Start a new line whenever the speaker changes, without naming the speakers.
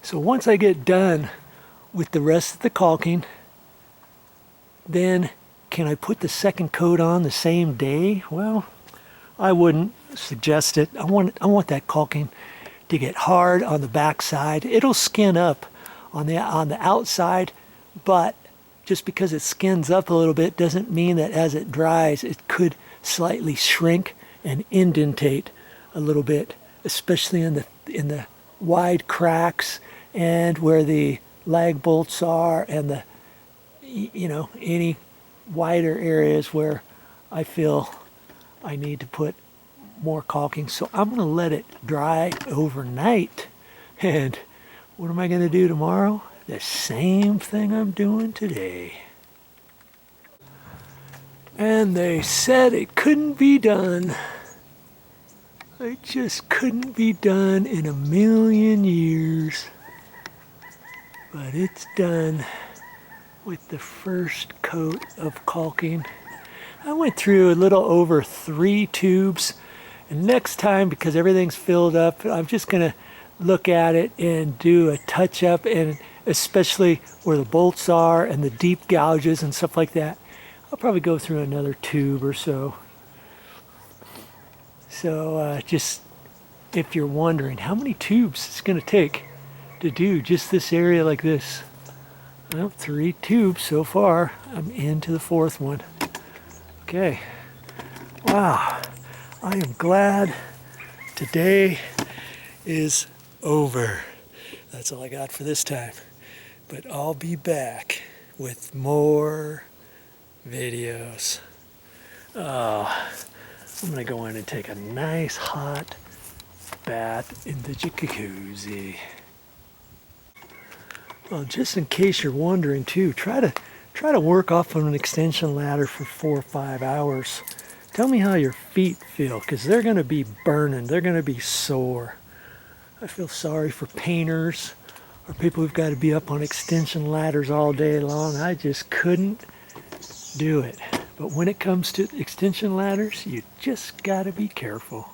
So once I get done with the rest of the caulking, then can I put the second coat on the same day? Well, I wouldn't suggest it. I want that caulking to get hard on the back side. It'll skin up on the outside, but just because it skins up a little bit doesn't mean that as it dries it could slightly shrink and indentate a little bit, especially in the wide cracks and where the lag bolts are, and the any wider areas where I feel I need to put more caulking. So I'm going to let it dry overnight, and what am I going to do tomorrow? The same thing I'm doing today. And they said it couldn't be done. It just couldn't be done in a million years. But it's done with the first coat of caulking. I went through a little over 3 tubes, and next time, because everything's filled up, I'm just going to look at it and do a touch up, and especially where the bolts are and the deep gouges and stuff like that. I'll probably go through another tube or so. So just if you're wondering how many tubes it's going to take to do just this area like this. Well, 3 tubes so far. I'm into the 4th one. Okay. Wow. I am glad today is over. That's all I got for this time. But I'll be back with more videos. I'm going to go in and take a nice hot bath in the jacuzzi. Well, just in case you're wondering too, try to work off of an extension ladder for 4 or 5 hours. Tell me how your feet feel, because they're going to be burning. They're going to be sore. I feel sorry for painters or people who've got to be up on extension ladders all day long. I just couldn't do it. But when it comes to extension ladders, you just got to be careful.